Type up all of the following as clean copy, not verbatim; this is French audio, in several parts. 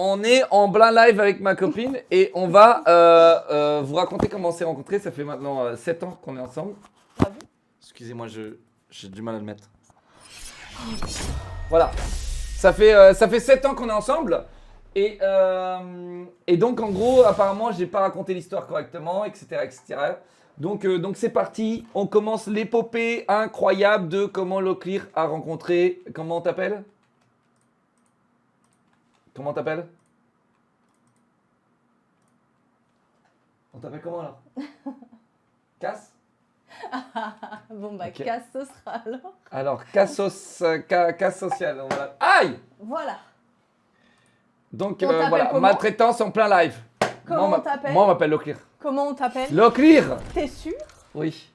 on est en plein live avec ma copine et on va vous raconter comment on s'est rencontrés. Ça fait maintenant 7 ans qu'on est ensemble. T'as vu? Excusez-moi, j'ai du mal à le mettre. Voilà. Ça fait 7 ans qu'on est ensemble. Et donc, en gros, apparemment, j'ai pas raconté l'histoire correctement, etc. etc. Donc c'est parti. On commence l'épopée incroyable de comment Locklear a rencontré. Comment on t'appelle? Comment on t'appelle? On t'appelle comment là? Cass? Bon bah, Ok. casse, ce sera alors. Alors, casse sociale. Voilà. Aïe! Voilà. Donc On t'appelle voilà, comment? maltraitance en plein live. Comment Moi, on t'appelle? Moi, on m'appelle Locklear. Comment on t'appelle? Locklear! T'es sûr? Oui.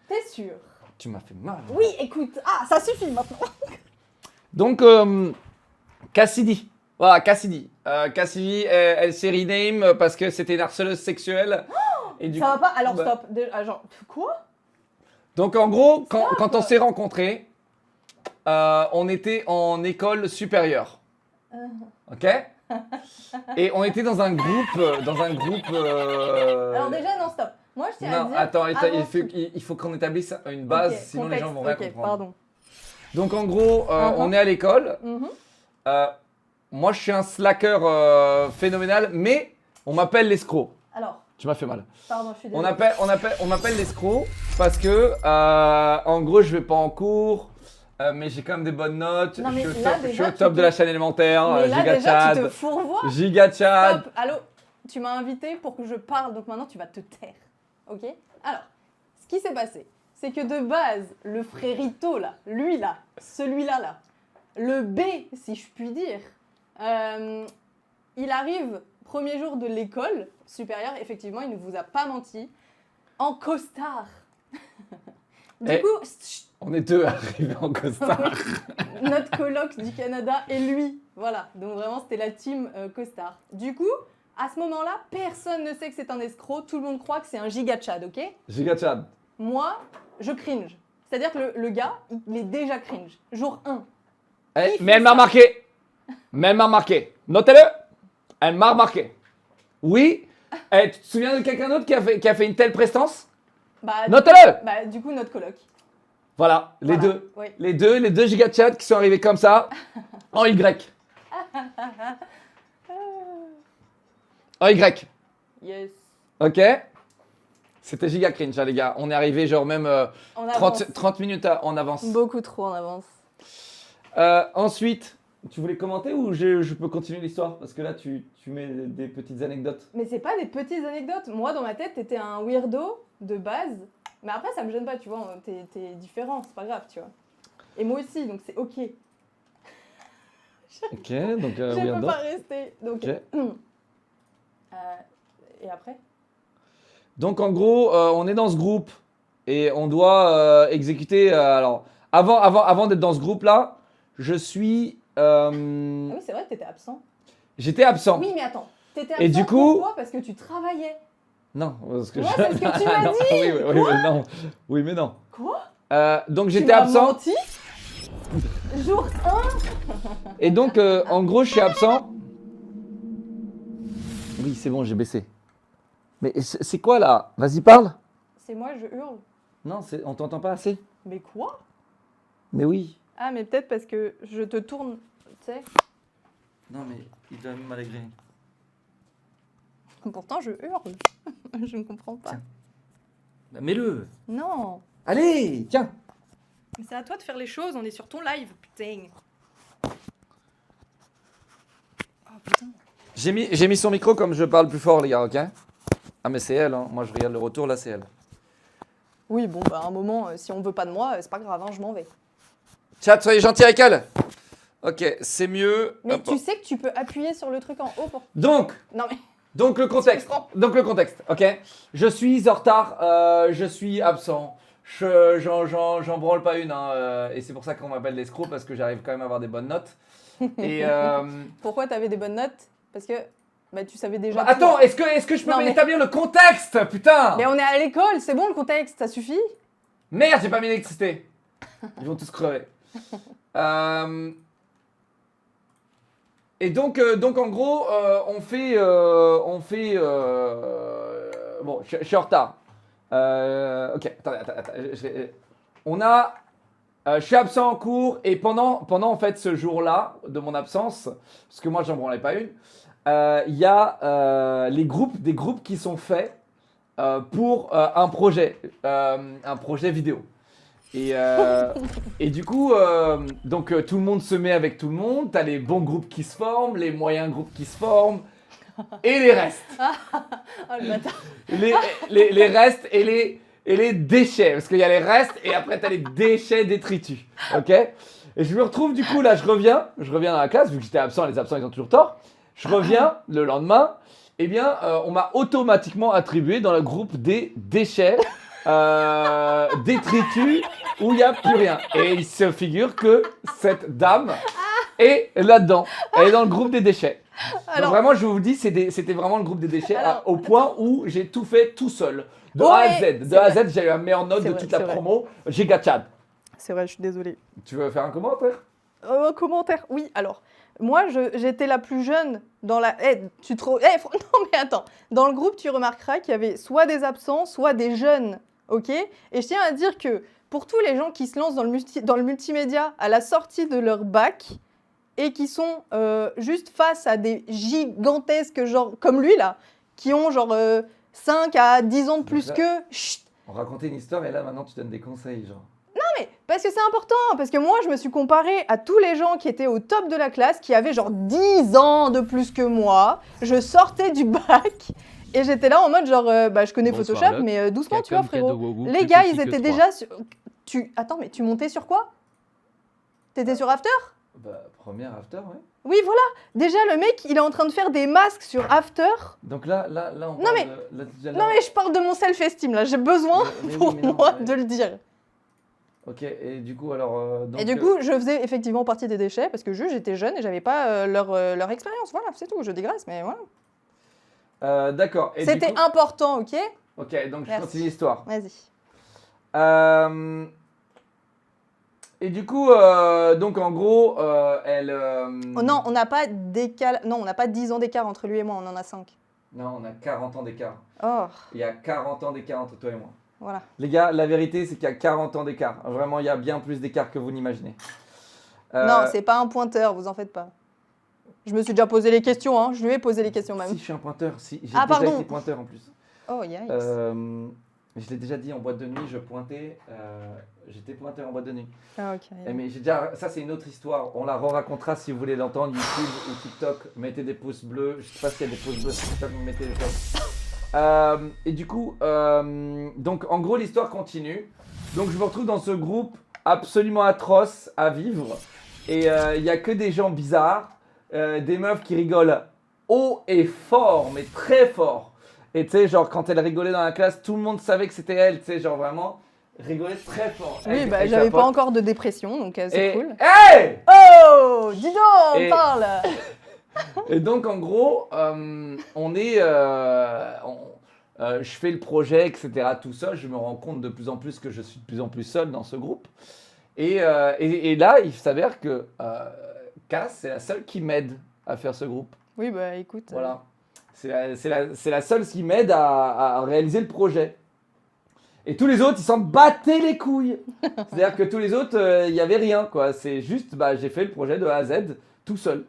T'es sûr? Tu m'as fait mal. Oui, écoute. Ah, ça suffit maintenant. Donc, Cassidy. Voilà, Cassidy. Cassidy, elle s'est rename parce que c'était une harceleuse sexuelle. Et du Ça coup- va pas? Alors bah, stop. Déjà, genre, quoi? Donc, en gros, quand Stop. on s'est rencontrés, on était en école supérieure. Ok? Et on était dans un groupe. Alors déjà, non, stop. Moi, je tiens à Non, dire... attends, avant tout- il faut qu'on établisse une base, Ok, sinon les contexte, gens vont rien ok, comprendre. Pardon. Donc en gros, on est à l'école. Mhm. Moi, je suis un slacker phénoménal, mais on m'appelle l'escroc. Alors, Tu m'as fait mal. pardon, je suis On désolée. m'appelle l'escroc parce que, en gros, je vais pas en cours, mais j'ai quand même des bonnes notes. Non, mais je suis là, je suis déjà, au top tu de te- la chaîne élémentaire, Mais là, giga déjà, tu te Chad, fourvoies. giga Chad. Stop. Allô, tu m'as invité pour que je parle, donc maintenant, tu vas te taire. Ok? Alors, ce qui s'est passé, c'est que de base, le frérito, là, lui, là, celui-là, là, le B, si je puis dire, il arrive, premier jour de l'école supérieure, effectivement, il ne vous a pas menti, en costard. Du Eh. coup, chut, On est deux arrivés en costard. notre coloc du Canada et lui. Voilà, donc vraiment c'était la team costard. Du coup, à ce moment-là, personne ne sait que c'est un escroc, tout le monde croit que c'est un giga Chad, ok? Giga Chad. Moi, je cringe. C'est-à-dire que le gars, il est déjà cringe. Jour 1. Eh, Qui mais fait elle m'a ça? remarqué. Mais elle m'a remarqué. Notez-le. Elle m'a remarqué. Oui. Eh, tu te souviens de quelqu'un d'autre qui a fait une telle prestance? Bah, Notez-le. bah, du coup, notre coloc. Voilà, les Voilà, deux. oui. Les deux giga chat qui sont arrivés comme ça, en Y. En Y. Yes. Ok? C'était giga cringe, hein, les gars. On est arrivé genre même On avance. 30 minutes en avance. Beaucoup trop en avance. Ensuite, tu voulais commenter ou je peux continuer l'histoire? Parce que là, tu mets des petites anecdotes. Mais c'est pas des petites anecdotes. Moi, dans ma tête, t'étais un weirdo de base. Mais après, ça me gêne pas, tu vois. T'es différent, c'est pas grave, tu vois. Et moi aussi, donc c'est ok. Ok, donc Je peux weirdo. pas rester. Donc, Ok. et après? Donc en gros, on est dans ce groupe et on doit exécuter. Alors, avant d'être dans ce groupe-là, je suis. Ah oui, c'est vrai que t'étais absent. J'étais absent. Oui, mais attends. T'étais absent Et du coup- pourquoi? Parce que tu travaillais. Non, parce que Ouais, c'est ce que tu m'as Non, dit. Oui, oui, oui, mais non. Oui, mais non. Quoi? Donc Tu j'étais m'as absent. menti? Jour 1? Et donc, en gros, je suis absent. Oui, c'est bon, j'ai baissé. Mais c'est quoi là? Vas-y, parle. C'est moi, je hurle. Non, on t'entend pas assez. Mais quoi? Mais oui. Ah, mais peut-être parce que je te tourne, tu sais. Non, mais il doit même malgré. Pourtant, je hurle. Je ne comprends pas. Tiens. Bah, mets-le. Non. Allez, tiens. Mais c'est à toi de faire les choses, on est sur ton live, putain. Oh putain. J'ai mis son micro comme je parle plus fort, les gars, ok? Ah, mais c'est elle, hein. Moi, je regarde le retour, là, c'est elle. Oui, bon, bah, à un moment, si on veut pas de moi, c'est pas grave, hein, je m'en vais. Chat, soyez gentils avec elle. Ok, c'est mieux. Mais Hop. tu sais que tu peux appuyer sur le truc en haut pour... Donc, Non, mais... le contexte. Donc, le contexte, ok? Je suis en retard, je suis absent. J'en branle pas une, hein, et c'est pour ça qu'on m'appelle l'escroc, parce que j'arrive quand même à avoir des bonnes notes. Et Pourquoi t'avais des bonnes notes? Parce que bah, tu savais déjà... bah, attends, tout. est-ce que je peux Non, mais- établir le contexte, putain? Mais on est à l'école, c'est bon le contexte, ça suffit? Merde, j'ai pas mis l'électricité. Ils vont tous crever. donc en gros, bon, je suis en retard. Ok, attends. Je suis absent en cours et pendant en fait ce jour-là de mon absence, parce que moi j'en branlais pas une, il y a des groupes qui sont faits pour un projet vidéo. Et du coup, donc tout le monde se met avec tout le monde. T'as les bons groupes qui se forment, les moyens groupes qui se forment, et les restes. Oh le bâtard. Les restes et les déchets. Parce qu'il y a les restes et après t'as les déchets détritus. Ok. Et je me retrouve du coup là, je reviens dans la classe, vu que j'étais absent, les absents ils ont toujours tort. Je reviens le lendemain. Eh bien, on m'a automatiquement attribué dans le groupe des déchets. Détritus où il n'y a plus rien. Et il se figure que cette dame est là-dedans. Elle est dans le groupe des déchets. Alors, donc vraiment, je vous dis, c'était vraiment le groupe des déchets Alors, au point où j'ai tout fait tout seul. De Ouais, A à Z. De c'est A à vrai. Z, j'ai eu la meilleure note C'est de vrai, toute la c'est vrai. promo. Giga Chad. c'est vrai, je suis désolée. Tu veux faire un commentaire? Un commentaire, oui. Alors, moi, j'étais la plus jeune dans la. Non, mais attends. Dans le groupe, tu remarqueras qu'il y avait soit des absents, soit des jeunes. Ok. Et je tiens à dire que pour tous les gens qui se lancent dans le multimédia à la sortie de leur bac et qui sont juste face à des gigantesques, genre comme lui là, qui ont genre 5 à 10 ans de plus là- qu'eux. Chut. On racontait une histoire et là maintenant tu donnes des conseils, genre. Parce que c'est important, parce que moi je me suis comparée à tous les gens qui étaient au top de la classe, qui avaient genre 10 ans de plus que moi. Je sortais du bac et j'étais là en mode genre, je connais Bonsoir, Photoshop, Luck. mais doucement tu vois Capcom frérot. Cadeau Wogu, Les plus gars petit ils que étaient 3. déjà sur... Attends, mais tu montais sur quoi? T'étais sur After? Bah, première after, ouais. Oui voilà, déjà le mec il est en train de faire des masques sur After. Donc là, on Non, parle mais- de. Non mais je parle de mon self-esteem là, j'ai besoin Mais oui, pour mais non, moi mais- de le dire. Ok, et du coup, alors. Et du coup, je faisais effectivement partie des déchets parce que j'étais jeune et j'avais pas leur expérience. Voilà, c'est tout. Je digresse, mais voilà. D'accord. Et du C'était coup- important, ok? Ok, donc je Merci. continue l'histoire. Vas-y. Et du coup, donc en gros, elle. Oh non, on n'a pas 10 ans d'écart entre lui et moi, on en a 5. Non, on a 40 ans d'écart. Oh, Il y a 40 ans d'écart entre toi et moi. voilà. Les gars, la vérité, c'est qu'il y a 40 ans d'écart. Vraiment, il y a bien plus d'écart que vous n'imaginez. Non, c'est pas un pointeur, vous en faites pas. Je me suis déjà posé les questions, hein. Je lui ai posé les questions Si, même. je suis un pointeur. Si, j'ai Ah, déjà pardon. été pointeur en plus. Oh, yikes. Je l'ai déjà dit en boîte de nuit, je pointais. J'étais pointeur en boîte de nuit. Ah, ok. Mais j'ai déjà, ça c'est une autre histoire. On la racontera si vous voulez l'entendre. YouTube ou TikTok, mettez des pouces bleus. Je sais pas s'il y a des pouces bleus sur TikTok, mais mettez des pouces. Et du coup, donc en gros l'histoire continue. Donc je me retrouve dans ce groupe absolument atroce à vivre. Et il y a que des gens bizarres, des meufs qui rigolent haut et fort, mais très fort. Et tu sais, genre quand elle rigolait dans la classe, tout le monde savait que c'était elle. Tu sais, genre vraiment rigolait très fort. Oui, Avec j'avais sa pas pote. encore de dépression, donc c'est Et- cool. Hey! Oh, dis donc, Et- parle. Et donc en gros, on est, je fais le projet, etc. tout seul. Je me rends compte de plus en plus que je suis de plus en plus seul dans ce groupe. Et là, il s'avère que Cass, c'est la seule qui m'aide à faire ce groupe. Oui, bah écoute. Voilà. C'est la seule qui m'aide à réaliser le projet. Et tous les autres, ils s'en battaient les couilles. C'est-à-dire que tous les autres, il n'y avait rien, quoi. C'est juste, j'ai fait le projet de A à Z tout seul.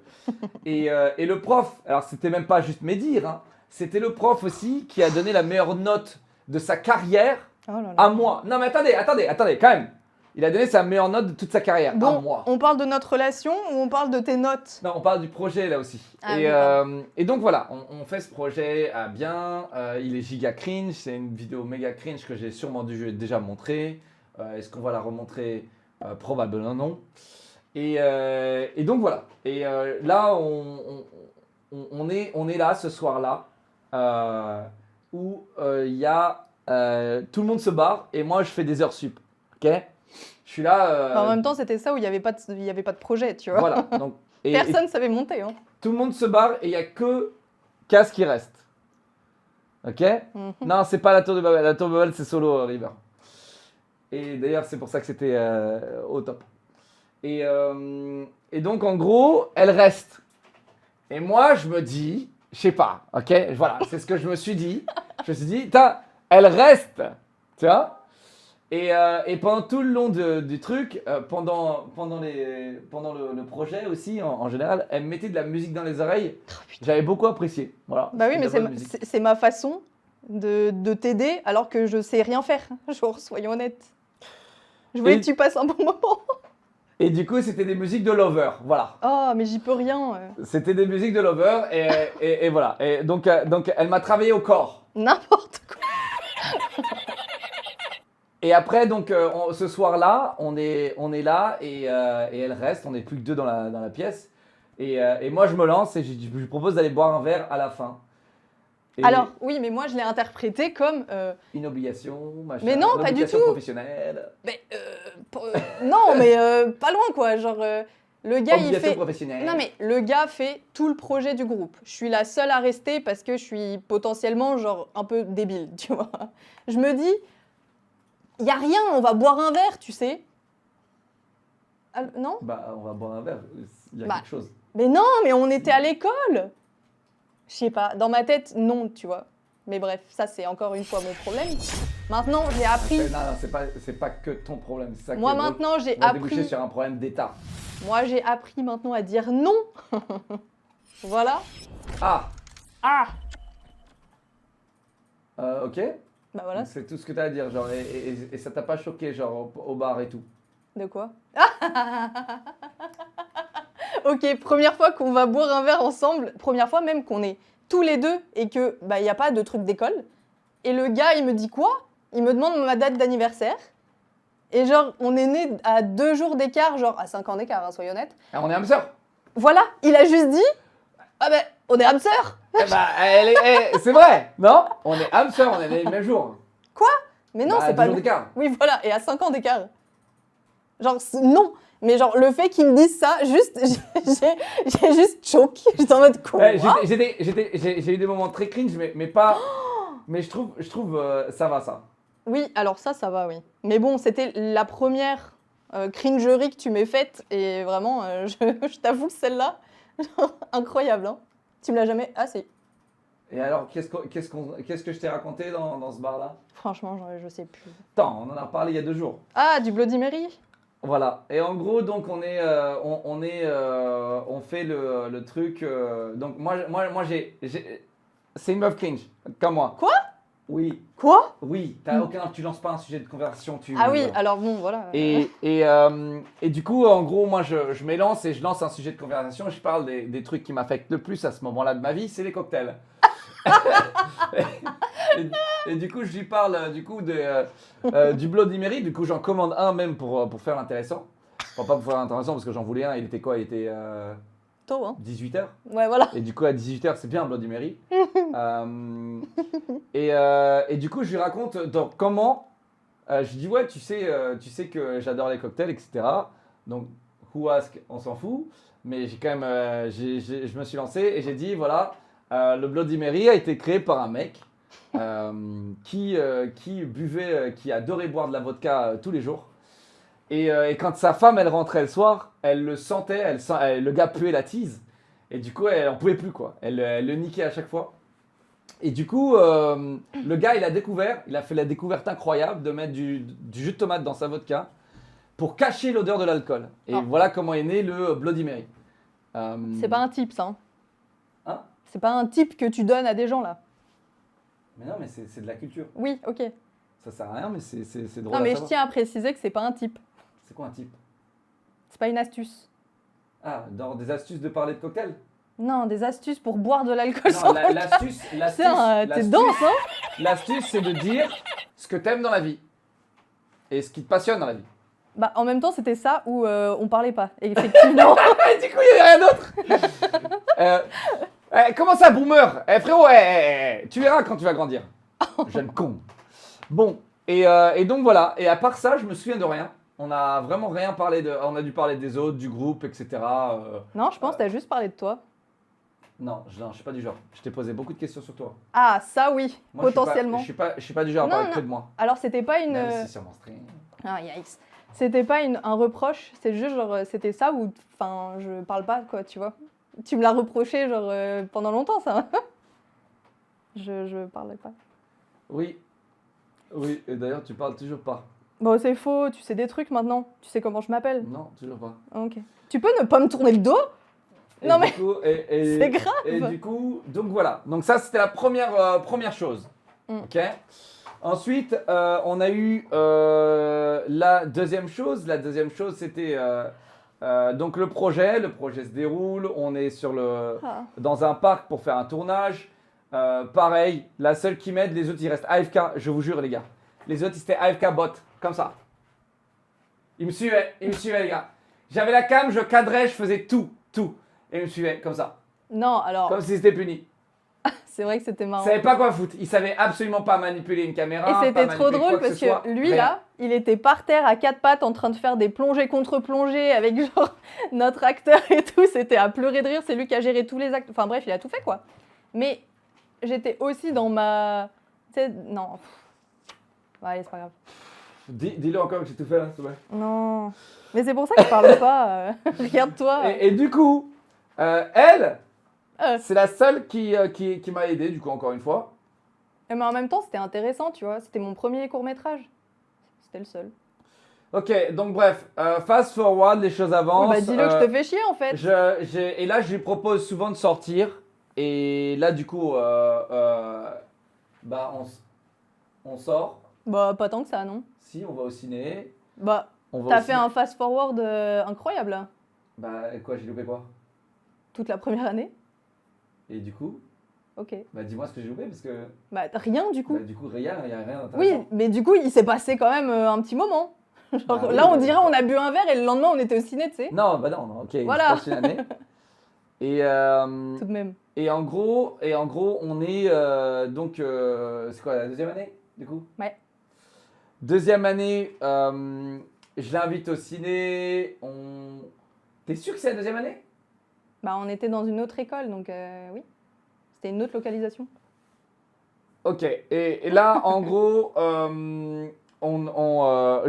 Et le prof, alors c'était même pas juste mes dires, hein, c'était le prof aussi qui a donné la meilleure note de sa carrière Oh là là. à moi. Non mais attendez, quand même. Il a donné sa meilleure note de toute sa carrière à Bon, moi. on parle de notre relation ou on parle de tes notes? Non, on parle du projet là aussi. Ah, et, oui, pardon. et donc voilà, on fait ce projet à bien. Il est giga cringe, c'est une vidéo méga cringe que j'ai sûrement déjà montré. Est-ce qu'on va la remontrer? Probablement non. Et donc voilà. Et là, on est là ce soir-là où il y a tout le monde se barre et moi je fais des heures sup. Ok? Je suis là. En même temps, c'était ça où il n'y avait pas de projet, tu vois. Voilà. Donc, et Personne savait monter. Hein. tout le monde se barre et il n'y a que Cass qui reste. Ok? Mhm. Non, c'est pas la tour de Babel. La tour de Babel, c'est solo River. Et d'ailleurs, c'est pour ça que c'était au top. Et donc, en gros, elle reste. Et moi, je me dis, je sais pas, ok, voilà, c'est ce que je me suis dit. Je me suis dit, putain, elle reste, tu vois. Et pendant tout le long du truc, pendant le projet aussi, en général, elle me mettait de la musique dans les oreilles. J'avais beaucoup apprécié. Voilà. Bah oui, C'était mais de la bonne musique. c'est ma façon de t'aider alors que je sais rien faire. Genre, soyons honnêtes. Je voulais Et- que tu passes un bon moment. Et du coup, c'était des musiques de Lover. Voilà. Oh, mais j'y peux rien. C'était des musiques de Lover. Et voilà. Et donc, elle m'a travaillé au corps. N'importe quoi. Et après, donc, ce soir-là, on est là et elle reste. On n'est plus que deux dans la pièce. Et moi, je me lance et je lui propose d'aller boire un verre à la fin. Et Alors, oui, mais moi, je l'ai interprété comme... une obligation, machin. Mais non, pas du l'obligation tout. professionnelle. mais, non, mais pas loin, quoi. Genre, le gars, il Obligation fait... professionnelle. Non, mais le gars fait tout le projet du groupe. Je suis la seule à rester parce que je suis potentiellement, genre, un peu débile, tu vois. Je me dis, il y a rien, on va boire un verre, tu sais. Ah, non? Bah, on va boire un verre. Il y a Bah. quelque chose. Mais non, mais on était à l'école. Je sais pas, dans ma tête, non, tu vois. Mais bref, ça, c'est encore une fois mon problème. Maintenant, j'ai appris... Non, c'est pas que ton problème. C'est ça qui Moi, est drôle. maintenant, j'ai On va déboucher appris... sur un problème d'État. Moi, j'ai appris maintenant à dire non. Voilà. Ah, Ah. ok. Bah voilà. Donc, c'est tout ce que tu as à dire. Genre, et ça t'a pas choqué, genre, au bar et tout. De quoi? Ok, première fois qu'on va boire un verre ensemble, première fois même qu'on est tous les deux et que bah y a pas de truc d'école. Et le gars, il me dit quoi? Il me demande ma date d'anniversaire. Et genre, on est nés à 2 jours d'écart, genre à 5 ans d'écart, hein, soyons honnêtes. Ah, on est âme sœur. Voilà, il a juste dit, ah ben, on est âmes sœurs. Eh bah, c'est vrai, non? On est âme sœur, on est nés le même jour. Mais non, Bah, c'est 2 pas jours le... d'écart. Oui, voilà, et à 5 ans d'écart. Genre, non. Mais genre, le fait qu'il me dise ça, juste, j'ai juste choqué. J'étais en mode quoi? Ouais, j'ai eu des moments très cringe, mais pas. Mais je trouve ça va, ça. Oui, alors ça va, oui. Mais bon, c'était la première cringerie que tu m'aies faite. Et vraiment, je t'avoue que celle-là, incroyable, hein. Tu me l'as jamais... Ah, si. Et alors, qu'est-ce que je t'ai raconté dans ce bar-là? Franchement, je sais plus. Attends, on en a reparlé il y a 2 jours. Ah, du Bloody Mary? Voilà. Et en gros, donc on fait le truc. Donc moi c'est une meuf cringe, comme moi. Quoi? Oui, Quoi? oui. Tu lances pas un sujet de conversation. Ah oui, voilà. alors bon, voilà. Et du coup, en gros, moi je m'élance et je lance un sujet de conversation. Je parle des trucs qui m'affectent le plus à ce moment-là de ma vie, c'est les cocktails. et du coup, je lui parle du coup du Bloody Mary. Du coup, j'en commande un même pour faire l'intéressant. Enfin, pas pour faire l'intéressant parce que j'en voulais un. Il était quoi? Il était Tôt, hein. 18h. Ouais, voilà. Et du coup, à 18h, c'est bien Bloody Mary. Et du coup, je lui raconte donc, comment. Je lui dis, ouais, tu sais que j'adore les cocktails, etc. Donc, who ask, on s'en fout. Mais j'ai quand même. Je me suis lancé et j'ai dit, voilà, le Bloody Mary a été créé par un mec qui buvait, qui adorait boire de la vodka tous les jours. Et quand sa femme, elle rentrait le soir, elle le sentait, le gars puait la tease. Et du coup, elle en pouvait plus, quoi. Elle le niquait à chaque fois. Et du coup, le gars, il a fait la découverte incroyable de mettre du jus de tomate dans sa vodka pour cacher l'odeur de l'alcool. Et Oh. voilà comment est né le Bloody Mary. C'est pas un type, ça. Hein? C'est pas un type que tu donnes à des gens, là. Mais non, mais c'est de la culture. Oui, ok. Ça sert à rien, mais c'est drôle Non, à mais je savoir. tiens à préciser que c'est pas un type. C'est quoi un type? C'est pas une astuce. Ah, dans des astuces de parler de cocktail? Non, des astuces pour boire de l'alcool Non, sans l'astuce, t'es dense, hein? l'astuce, c'est de dire ce que t'aimes dans la vie et ce qui te passionne dans la vie. Bah, en même temps, c'était ça où on parlait pas. Et effectivement. Et du coup, il n'y avait rien d'autre. Comment ça, boomer? Frérot, tu verras quand tu vas grandir. Jeune con. Bon, et donc voilà. Et à part ça, je me souviens de rien. On a vraiment rien parlé de. On a dû parler des autres, du groupe, etc. Non, je pense que t'as juste parlé de toi. Non, je suis pas du genre. Je t'ai posé beaucoup de questions sur toi. Ah, ça oui, Moi, potentiellement. Je suis pas du genre à Non, parler non. que de moi. Alors, c'était pas une. Même si sur mon stream. Ah, yikes. C'était pas un reproche, c'est juste genre, c'était ça ou. Enfin, je parle pas, quoi, tu vois. Tu me l'as reproché, genre, pendant longtemps, ça. Je parlais pas. Oui. Oui, et d'ailleurs, tu parles toujours pas. Bon, c'est faux, tu sais des trucs maintenant. Tu sais comment je m'appelle. Non, toujours pas. Ok. Tu peux ne pas me tourner le dos? Et Non, du mais coup, c'est grave. Et du coup, donc voilà. Donc ça, c'était la première chose. Ok. Ensuite, on a eu la deuxième chose. La deuxième chose, c'était donc le projet. Le projet se déroule. On est Ah. dans un parc pour faire un tournage. Pareil, la seule qui m'aide, les autres ils restent AFK. Je vous jure, les gars. Les autres ils étaient AFK bot, comme ça. Ils me suivaient, les gars. J'avais la cam, je cadrais, je faisais tout. Et ils me suivaient comme ça. Non, alors, Comme si c'était puni. c'est vrai que c'était Ils marrant. savaient pas quoi foutre. Ils savaient absolument pas manipuler une caméra. Et c'était pas trop manipuler drôle quoi parce ce soit, que lui, rien. là, il était par terre à quatre pattes en train de faire des plongées contre plongées avec genre notre acteur et tout. C'était à pleurer de rire. C'est lui qui a géré tous les actes. Enfin bref, il a tout fait quoi. Mais j'étais aussi dans ma. Tu sais, non. Bon, allez, c'est pas grave. Dis-le encore que j'ai tout fait là, s'il te plaît. Non. Mais c'est pour ça que je parle pas. Regarde-toi. Et du coup, elle, Euh. c'est la seule qui m'a aidé, du coup, encore une fois. Mais en même temps, c'était intéressant, tu vois. C'était mon premier court-métrage. C'était le seul. Ok, donc bref, fast forward, les choses avancent. Bah, dis-le que je te fais chier en fait. Et là, je lui propose souvent de sortir. Et là, du coup, bah, on sort. Bah, pas tant que ça, non. Si, on va au ciné. Bah, On va t'as au fait ciné. un fast-forward incroyable, là. Bah, quoi, j'ai loupé quoi? Toute la première année. Et du coup, Ok. bah, dis-moi ce que j'ai loupé, parce que Bah, rien du coup. bah, du coup, rien, il n'y a rien d'intéressant. Oui, mais du coup, il s'est passé quand même un petit moment. Genre, Bah oui, là, on bah, dirait on a bu un verre et le lendemain, on était au ciné, tu sais. Non, bah non, ok, Voilà. il se passe une année. Et, Tout de même. et en gros, on est donc, c'est quoi, la deuxième année, du coup? Ouais. Deuxième année, je l'invite au ciné. T'es sûr que c'est la deuxième année? Bah, on était dans une autre école, donc oui. C'était une autre localisation. Ok, et là, en gros, je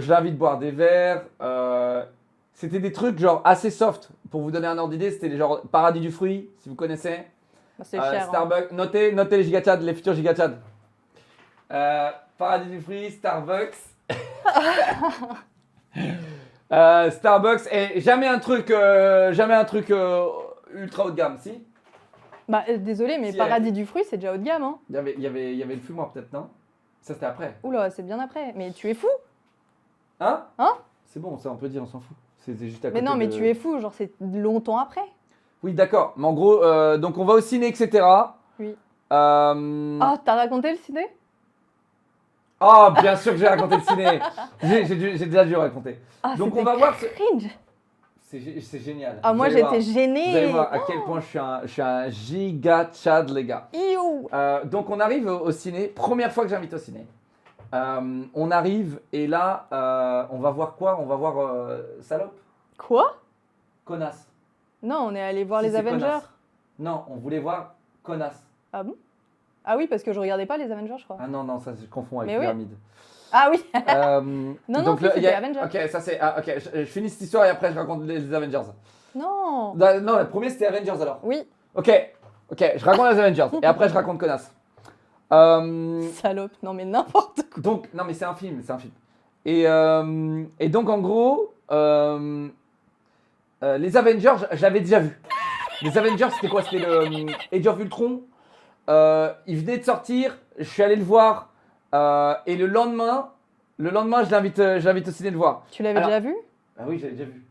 l'invite boire des verres. C'était des trucs genre assez soft. Pour vous donner un ordre d'idée, c'était genre Paradis du fruit, si vous connaissez. Bah, c'est cher. Hein. Starbucks, notez les gigachads, les futurs gigachads. Paradis du fruit, Starbucks. Starbucks et jamais un truc ultra haut de gamme, si? Bah, désolé, mais Si, Paradis du fruit, c'est déjà haut de gamme, hein. Il y avait le fumoir peut-être, non? Ça c'était après. Oula, c'est bien après. Mais tu es fou. Hein? Hein? C'est bon, ça on peut dire, on s'en fout. C'est juste à Mais côté non, mais de- tu es fou. Genre, c'est longtemps après. Oui, d'accord. Mais en gros, donc on va au ciné, etc. Oui. Euh... Ah, t'as raconté le ciné? Oh, bien sûr que j'ai raconté le ciné. J'ai déjà dû le raconter. Ah, Donc, on c'était va voir ce- cringe. C'est génial. Ah, Vous moi, allez voir. j'étais Vous allez gênée. voir à quel point je suis un giga chad, les gars. Iou. Donc on arrive au ciné, première fois que j'invite au ciné. On arrive et là, on va voir quoi? On va voir Salope, Quoi? Connasse. Non, on est allé voir Si, les c'est Avengers. Connasse. Non, on voulait voir Connasse. Ah bon? Ah oui, parce que je regardais pas les Avengers, je crois. Ah non, ça je confonds avec Mais oui. Pyramide. Ah oui. Donc si, c'était Avengers. Ok, ça c'est. Ah, ok, je finis cette histoire et après je raconte les Avengers. Non. Non, le premier c'était Avengers alors. Oui. Ok, je raconte les Avengers et après je raconte Connasse. Salope. Non mais n'importe quoi. Donc, non, mais c'est un film. Et donc, en gros, les Avengers, j'avais déjà vu. Les Avengers, c'était quoi? C'était le Age of Ultron. Il venait de sortir, je suis allé le voir. Et le lendemain, je l'invite au ciné le voir. Tu l'avais Alors- déjà vu? Ah oui, j'avais déjà vu.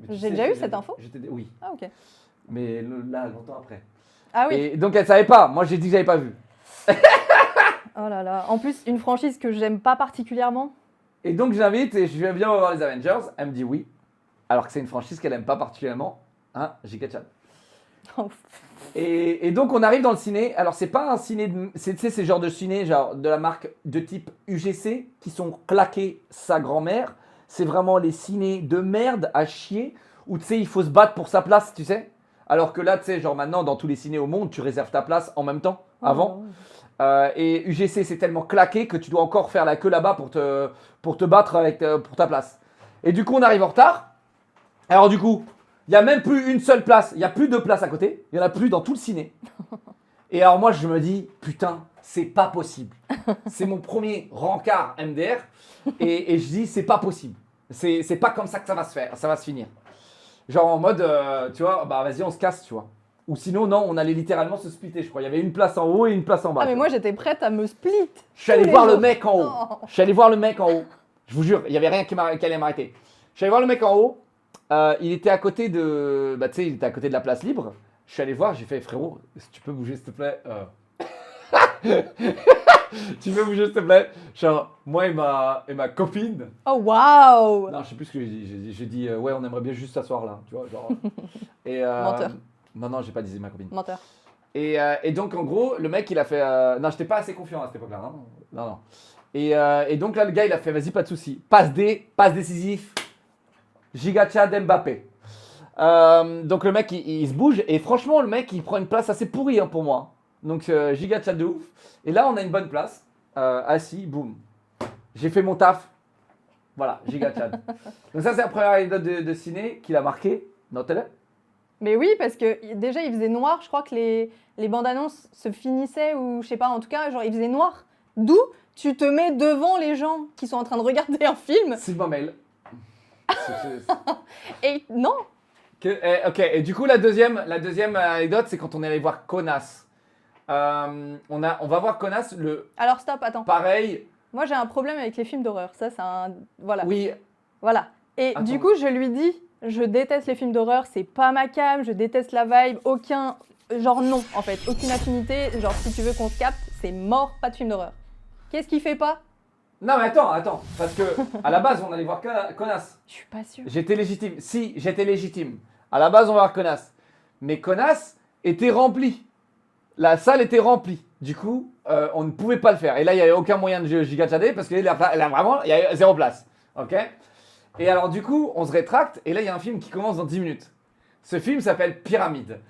Mais tu J'ai sais, déjà eu j'étais- cette info? Oui, Ah ok. mais là, longtemps après. Ah oui. Et donc, elle savait pas. Moi, j'ai dit que j'avais pas vu. Oh là là. En plus, une franchise que j'aime pas particulièrement. Et donc, je l'invite et je lui viens voir les Avengers. Elle me dit oui. Alors que c'est une franchise qu'elle aime pas particulièrement. Hein, Giga Chan. Oh, Et donc on arrive dans le ciné. Alors c'est pas un ciné, c'est ce genre de ciné genre de la marque de type UGC qui sont claqués sa grand-mère. C'est vraiment les cinés de merde à chier où tu sais il faut se battre pour sa place, tu sais. Alors que là tu sais genre maintenant dans tous les cinés au monde tu réserves ta place en même temps avant. Et UGC c'est tellement claqué que tu dois encore faire la queue là-bas pour te battre pour ta place. Et du coup on arrive en retard. Alors du coup Il n'y a même plus une seule place. Il n'y a plus de place à côté. Il n'y en a plus dans tout le ciné. Et alors moi, je me dis, putain, c'est pas possible. C'est mon premier rencard MDR. Et je dis, c'est pas possible. C'est pas comme ça que ça va se faire. Ça va se finir. Genre en mode, tu vois, bah vas-y, on se casse, tu vois. Ou sinon, non, on allait littéralement se splitter, je crois. Il y avait une place en haut et une place en bas. Ah, mais moi, j'étais prête à me split. Je suis allé tous les voir le jours. mec en haut. Non. Je suis allé voir le mec en haut. Je vous jure, il n'y avait rien qui allait m'arrêter. Je suis allé voir le mec en haut. Il était à côté de. Bah, tu sais, il était à côté de la place libre. Je suis allé voir, j'ai fait, frérot, si tu peux bouger, s'il te plaît. Tu peux bouger, s'il te plaît. Genre, moi et ma copine. Oh, waouh. Non, je sais plus ce que j'ai dit. J'ai dit, ouais, on aimerait bien juste s'asseoir là. Tu vois, genre. Et, Menteur. Non, j'ai pas dit ma copine. Menteur. Et donc, en gros, le mec, il a fait. Non, j'étais pas assez confiant à cette époque-là. Non. Et donc, là, le gars, il a fait, vas-y, pas de souci. Passe décisif. Giga Chad Mbappé. Donc, le mec, il se bouge. Et franchement, le mec, il prend une place assez pourrie pour moi. Donc, Giga Chad de ouf. Et là, on a une bonne place. Assis, boum. J'ai fait mon taf. Voilà, Giga Chad. Donc, ça, c'est la première anecdote de ciné qu'il a marqué. Notez-le. Mais oui, parce que déjà, il faisait noir. Je crois que les bandes annonces se finissaient, ou je sais pas, en tout cas, genre, il faisait noir. D'où tu te mets devant les gens qui sont en train de regarder un film. C'est ma mail. Et non. Ok, et du coup, la deuxième anecdote, c'est quand on est allé voir Conas. On va voir Conas, Alors, stop, attends. pareil. Moi, j'ai un problème avec les films d'horreur. Ça, c'est un. Voilà. Oui, Voilà. Et Attends. du coup, je lui dis, je déteste les films d'horreur, c'est pas ma cam, je déteste la vibe, aucun. Genre, non, en fait, aucune affinité. Genre, si tu veux qu'on se capte, c'est mort, pas de film d'horreur. Qu'est-ce qu'il fait pas? non, mais attends, parce que à la base, on allait voir Conas. Je suis pas sûre. J'étais légitime. Si, j'étais légitime. À la base, on va voir Conas. Mais Conas était rempli. La salle était remplie. Du coup, on ne pouvait pas le faire. Et là, il n'y avait aucun moyen de giga chader parce qu'il y a 0 place. Ok? Et alors, du coup, on se rétracte. Et là, il y a un film qui commence dans 10 minutes. Ce film s'appelle Pyramide.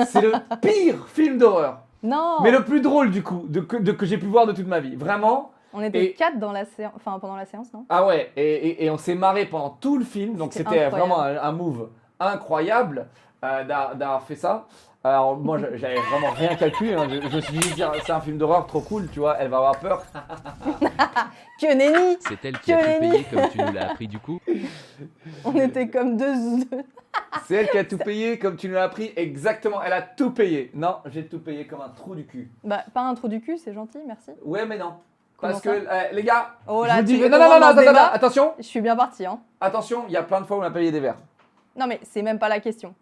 C'est le pire film d'horreur. Non. Mais le plus drôle, du coup, que j'ai pu voir de toute ma vie. Vraiment. On était Et- 4 dans la séance, enfin pendant la séance, non? Ah ouais, et on s'est marré pendant tout le film, donc C'était c'était incroyable. vraiment un move incroyable d'avoir fait ça. Alors moi, j'avais vraiment rien calculé, hein. Je me suis dit, tiens, c'est un film d'horreur trop cool, tu vois, elle va avoir peur. Que nenni. C'est elle qui a Que tout nenni. payé comme tu nous l'as appris du coup. On était comme deux. C'est elle qui a tout payé, comme tu nous l'as appris, exactement, elle a tout payé. Non, j'ai tout payé comme un trou du cul. Bah, pas un trou du cul, c'est gentil, merci. Ouais, mais non. Comment Parce ça que, les gars, Oh je là, vous tu dis... veux Non, qu'on rentre dans ce débat attention, Je suis bien partie, hein. attention, il y a plein de fois où on a payé des verres. Non, mais c'est même pas la question.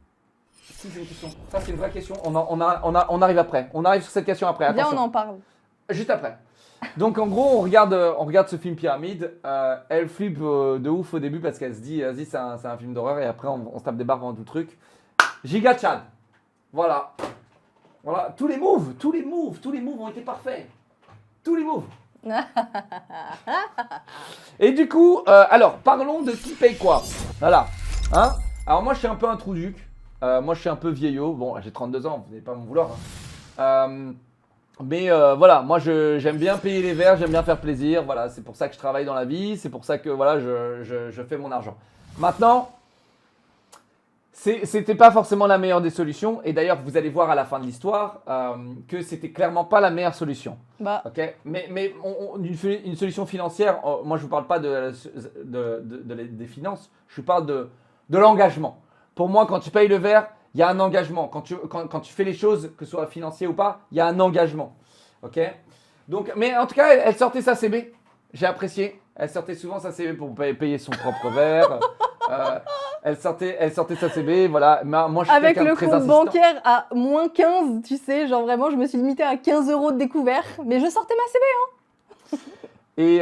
Si, c'est une question. Ça, c'est une vraie question. On arrive après. On arrive sur cette question après. Viens, Attention. on en parle. Juste après. Donc en gros, on regarde ce film Pyramide. Elle flippe de ouf au début parce qu'elle se dit, vas-y, c'est un film d'horreur et après on se tape des barres pendant tout le truc. Giga Chad. Voilà. Voilà. Tous les moves ont été parfaits. Tous les moves. Et du coup, alors parlons de qui paye quoi. Voilà. Hein? Alors moi, je suis un peu un trou duc. Moi, je suis un peu vieillot. Bon, j'ai 32 ans, vous n'allez pas m'en vouloir. Hein. Mais voilà, moi j'aime bien payer les verres, j'aime bien faire plaisir. Voilà, c'est pour ça que je travaille dans la vie, c'est pour ça que voilà, je fais mon argent. Maintenant, c'était pas forcément la meilleure des solutions. Et d'ailleurs, vous allez voir à la fin de l'histoire que c'était clairement pas la meilleure solution. Bah, Ok, mais une solution financière, moi je vous parle pas des finances, je vous parle de l'engagement. Pour moi, quand tu payes le verre, il y a un engagement. Quand tu fais les choses, que ce soit financier ou pas, il y a un engagement. Ok. Donc, mais en tout cas, elle sortait sa CB. J'ai apprécié. Elle sortait souvent sa CB pour payer son propre verre. Elle sortait sa CB, voilà. Moi, je suis avec quelqu'un de le très compte insistant. bancaire à moins 15, tu sais, genre vraiment, je me suis limitée à 15 € de découvert, mais je sortais ma CB.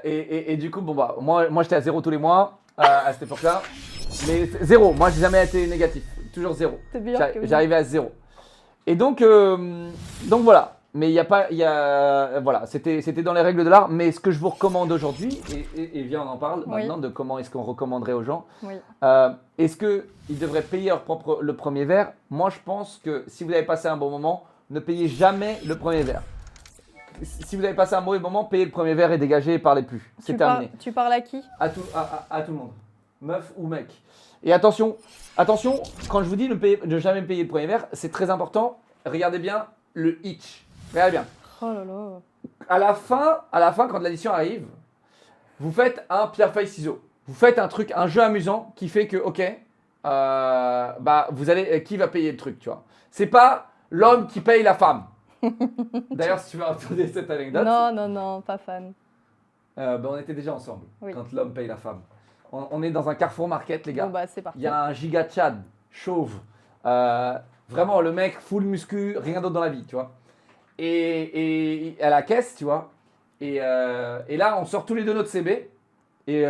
Et du coup, bon bah, moi j'étais à 0 tous les mois à cette époque-là. Mais 0, moi j'ai jamais été négatif. Toujours 0. C'est bien que J'arrivais à 0. Et donc voilà. Mais il y a pas, voilà, c'était dans les règles de l'art. Mais ce que je vous recommande aujourd'hui, et viens on en parle Oui. maintenant de comment est-ce qu'on recommanderait aux gens. Oui. Est-ce qu'ils devraient payer le premier verre? Moi je pense que si vous avez passé un bon moment, ne payez jamais le premier verre. Si vous avez passé un mauvais moment, payez le premier verre et dégagez et parlez plus. C'est terminé. Tu parles à qui? À tout le monde. meuf ou mec. Et attention, quand je vous dis de jamais payer le premier verre, c'est très important. Regardez bien le hitch. Regardez bien. Oh là là. À la fin, quand l'addition arrive, vous faites un pierre-feuille-ciseaux. Vous faites un jeu amusant qui fait que, ok, vous allez, qui va payer le truc, tu vois. C'est pas l'homme qui paye la femme. D'ailleurs, si tu veux raconter cette anecdote. Non, pas fan. On était déjà ensemble Oui. quand l'homme paye la femme. On est dans un Carrefour Market, les gars. Bon bah c'est parti. Il y a un giga Tchad, chauve. Vraiment, le mec, full muscu, rien d'autre dans la vie, tu vois. Et à la caisse, tu vois. Et là, on sort tous les deux notre CB. Et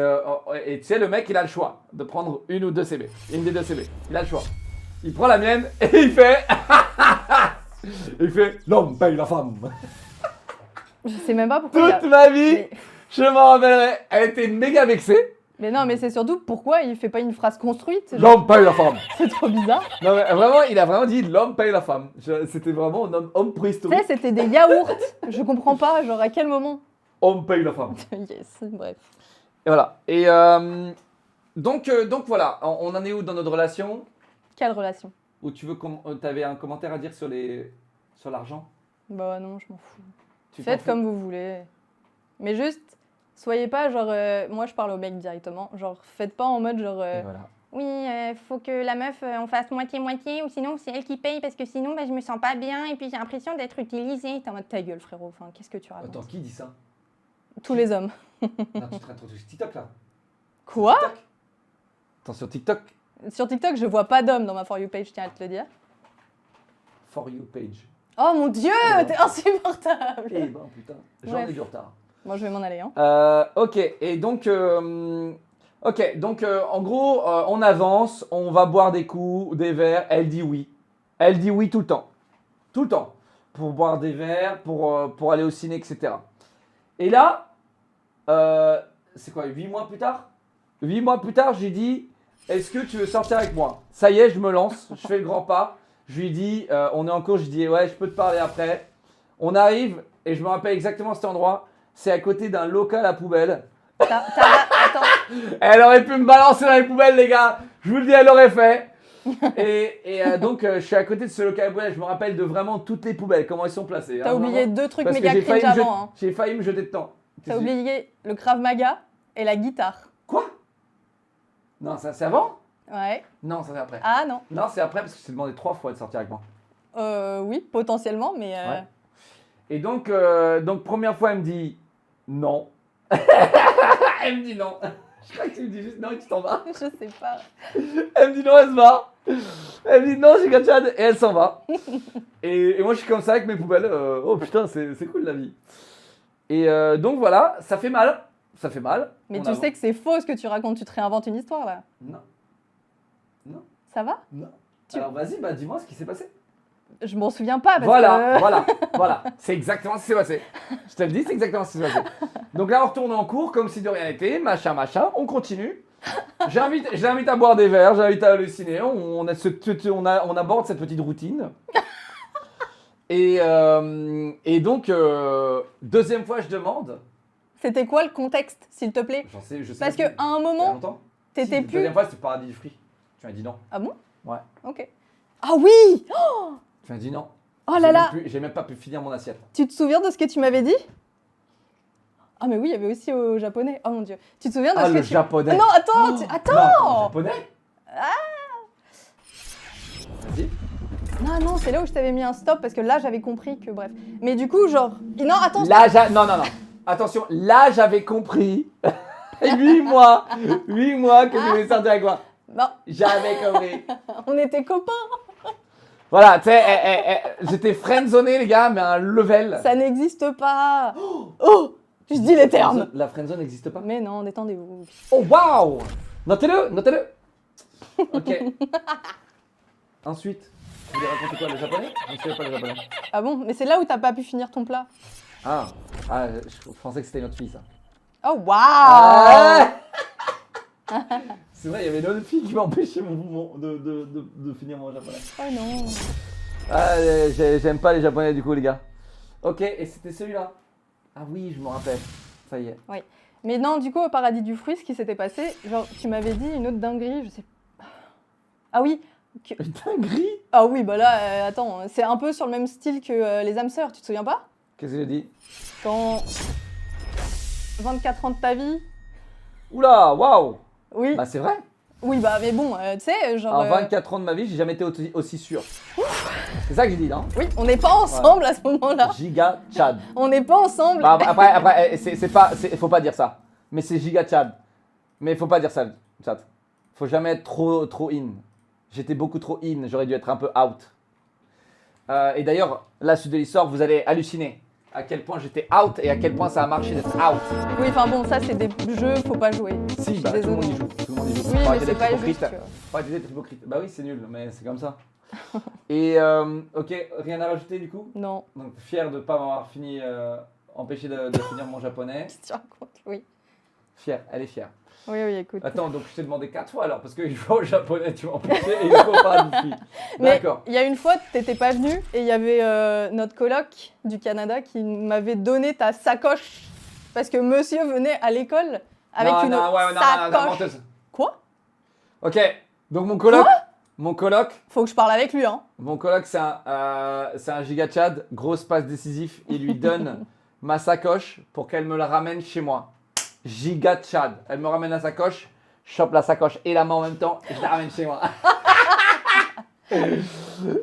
tu sais, le mec, il a le choix de prendre une ou deux CB. Une des deux CB. Il a le choix. Il prend la mienne et il fait... il fait, l'homme paye la femme. Je sais même pas pourquoi. Toute ma vie, Mais... je m'en rappellerai. Elle était méga vexée. mais non, mais c'est surtout pourquoi il fait pas une phrase construite. Genre, L'homme paye la femme. c'est trop bizarre. Non mais vraiment, il a vraiment dit l'homme paye la femme. C'était vraiment un homme Tu préhistorique. sais, c'était des yaourts. Je comprends pas, genre à quel moment. Homme paye la femme. Yes, bref. Et voilà. Et donc voilà, on en est où dans notre relation? Quelle relation? Ou tu veux t'avais un commentaire à dire sur l'argent? Bah non, je m'en fous. Tu t'en Faites fous comme vous voulez. Mais juste, soyez pas genre... moi, je parle au mec directement. Genre, faites pas en mode genre... Et voilà. Oui, faut que la meuf, on fasse moitié-moitié, ou sinon c'est elle qui paye, parce que sinon, bah, je me sens pas bien, et puis j'ai l'impression d'être utilisée. T'es en mode ta gueule, frérot. Enfin, qu'est-ce que tu racontes? Attends, qui dit ça? Tous les hommes. Non, tu te rates sur TikTok là. Quoi? TikTok. Attends, sur TikTok. Sur TikTok, je vois pas d'hommes dans ma For You page, je tiens à te le dire. For you page. Oh mon dieu, Ouais. t'es insupportable. Eh ben putain, j'en ai Bref. du retard. Moi, je vais m'en aller, hein. Ok, et donc, en gros, on avance, on va boire des coups, des verres. Elle dit oui. Elle dit oui tout le temps. Tout le temps. Pour boire des verres, pour aller au ciné, etc. Et là, c'est quoi, 8 mois plus tard? 8 mois plus tard, j'ai dit, est-ce que tu veux sortir avec moi? Ça y est, je me lance, je fais le grand pas. Je lui dis, on est en cours, je dis, ouais, je peux te parler après. On arrive, et je me rappelle exactement cet endroit. C'est à côté d'un local à poubelle. Attends. Elle aurait pu me balancer dans les poubelles, les gars. Je vous le dis, elle l'aurait fait. Donc, je suis à côté de ce local à poubelle. Je me rappelle de vraiment toutes les poubelles, comment elles sont placées. T'as oublié deux trucs parce que méga cringe avant, hein. j'ai failli me jeter dedans. T'as oublié le Krav Maga et la guitare. Quoi? Non, ça c'est avant? Ouais. Non, ça c'est après. Ah non. Non, c'est après parce que je t'ai demandé 3 fois de sortir avec moi. Oui, potentiellement, mais... Ouais. Et donc, première fois, elle me dit non. Elle me dit non. Je crois que tu me dis juste non et tu t'en vas. Je sais pas. Elle me dit non, elle se va. Elle me dit non, j'ai Chad et elle s'en va. Et moi, je suis comme ça avec mes poubelles. Oh putain, c'est cool la vie. Et donc voilà, ça fait mal. Ça fait mal. Mais On tu avance. sais que c'est faux ce que tu racontes, tu te réinventes une histoire là. Non. Non. Ça va? Non. Tu- Alors vas-y, bah dis-moi ce qui s'est passé. Je m'en souviens pas parce Voilà, que... voilà. C'est exactement ce qui s'est passé. Je te le dis, c'est exactement ce qui s'est passé. Donc là, on retourne en cours comme si de rien n'était, machin. On continue. J'invite à boire des verres, j'invite à halluciner. On aborde cette petite routine. Et donc, deuxième fois, je demande. C'était quoi le contexte, s'il te plaît? Je sais Parce plus. qu'à un Il y a moment, longtemps. t'étais Si, plus... La deuxième fois, c'était Paradis du Fruit. Tu m'as dit non. Ah bon? Ouais. Ok. Ah oui! Tu m'as dit non. Oh là là! J'ai même pas pu finir mon assiette. Tu te souviens de ce que tu m'avais dit? Ah mais oui, il y avait aussi au japonais. Oh mon dieu. Tu te souviens de Ah, ce le que tu... japonais. Ah non, attends, Non, attends! le japonais. Vas-y. Non, c'est là où je t'avais mis un stop parce que là j'avais compris que bref. Mais du coup, genre. Non, attends. Là, non. Attention, là, j'avais compris. 8 mois que tu voulais sortir avec moi. Non, J'avais compris. on était copains. Voilà, tu sais, j'étais friendzoné, les gars, mais à un level. Ça n'existe pas. Oh, je dis les termes. La friendzone n'existe pas. Mais non, détendez-vous. Oh, waouh! Notez-le. Ok. Ensuite, tu voulais raconter quoi, le japonais? Je ne savais pas le japonais. Ah bon? Mais c'est là où t'as pas pu finir ton plat. Je pensais que c'était notre fille, ça. Oh waouh! Ah c'est vrai, il y avait une autre fille qui m'empêchait de finir mon japonais. Oh non. J'aime pas les japonais du coup, les gars. Ok, et c'était celui-là. Ah oui, je me rappelle. Ça y est. Oui. Mais non, du coup, au Paradis du Fruit, ce qui s'était passé, genre, tu m'avais dit une autre dinguerie, je sais. Ah oui. Une dinguerie. Ah oui, bah là, attends, c'est un peu sur le même style que les âmes sœurs, tu te souviens pas? Qu'est-ce que j'ai dit? Quand 24 ans de ta vie. Oula, waouh. Oui. Bah c'est vrai. Oui, bah mais bon, tu sais, genre. En 24 ans de ma vie, j'ai jamais été aussi sûr. C'est ça que j'ai dit, non? Oui, on n'est pas ensemble à ce moment-là. Giga Chad. On n'est pas ensemble. Bah, après, c'est pas, faut pas dire ça. Mais c'est Giga Chad. Mais faut pas dire ça, Chad. Faut jamais être trop in. J'étais beaucoup trop in, j'aurais dû être un peu out. Et d'ailleurs, la suite de l'histoire, vous allez halluciner à quel point j'étais out et à quel point ça a marché d'être out. Oui, enfin bon, ça c'est des jeux, faut pas jouer. Si, Je bah, suis tout le monde y désolée. joue. Tout le monde y joue. Oui, Faut mais arrêter c'est d'être pas hypocrite. juste. Tu vois. Faut arrêter d'être hypocrite. Bah oui, c'est nul, mais c'est comme ça. Et ok, rien à rajouter du coup? Non, Donc fier de ne pas m'avoir fini, empêché de finir mon japonais. qu'est-ce que tu racontes? Oui. Fière, elle est fière. Oui, oui, écoute. Attends, donc je t'ai demandé 4 fois alors, parce qu'il faut au japonais, tu m'as empêché et il faut pas d'ici. Mais D'accord. il y a une fois, t'étais pas venu et il y avait notre coloc du Canada qui m'avait donné ta sacoche parce que monsieur venait à l'école avec une sacoche. menteuse. Quoi? Ok, donc mon coloc, Faut que je parle avec lui, hein. mon coloc c'est un giga Chad, grosse passe décisif, il lui donne ma sacoche pour qu'elle me la ramène chez moi. Giga Chad, elle me ramène la sacoche, je chope la sacoche et la main en même temps et je la ramène chez moi.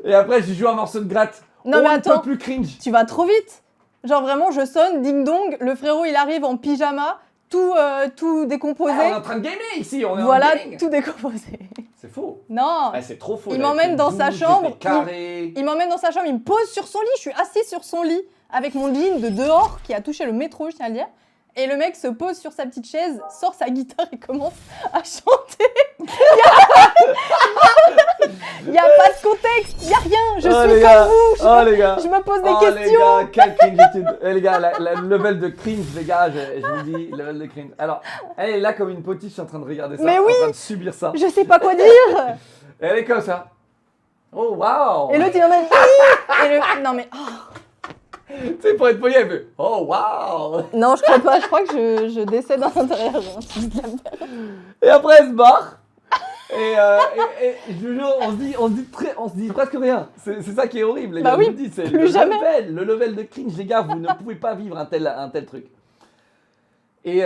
Et après je lui joue un morceau de gratte. Non, mais Un attends. peu plus cringe. Tu vas trop vite. Genre vraiment, je sonne, ding dong, le frérot il arrive en pyjama, tout décomposé. Ah, on est en train de gamer ici, on est Voilà, en gaming. tout décomposé. C'est faux. Non. Ah, c'est trop faux. Il j'avais m'emmène fait dans douze, sa j'ai chambre, fait carré. Il m'emmène dans sa chambre, il me pose sur son lit, je suis assise sur son lit avec mon jean de dehors qui a touché le métro, je tiens à le dire. Et le mec se pose sur sa petite chaise, sort sa guitare et commence à chanter. Il n'y a pas de contexte, il n'y a rien, je suis les comme gars. vous, Les gars. je me pose des Oh questions. les gars, quelle cringeitude. Les gars, le level de cringe, les gars, je vous dis, level de cringe. Alors, elle est là comme une potiche, je suis en train de regarder ça, Mais oui. en train de subir ça. Je sais pas quoi dire. Et elle est comme ça. Oh waouh. Et l'autre il en a et le... Non mais... oh. Tu sais, pour être poli, elle fait oh waouh. Non, je crois pas, je crois que je décède à l'intérieur. Et après, elle se barre. Et je vous jure, on se dit presque rien. C'est ça qui est horrible, les Bah gars. oui, Je vous dis, c'est plus jamais. le level de cringe, les gars. Vous ne pouvez pas vivre un tel truc. Et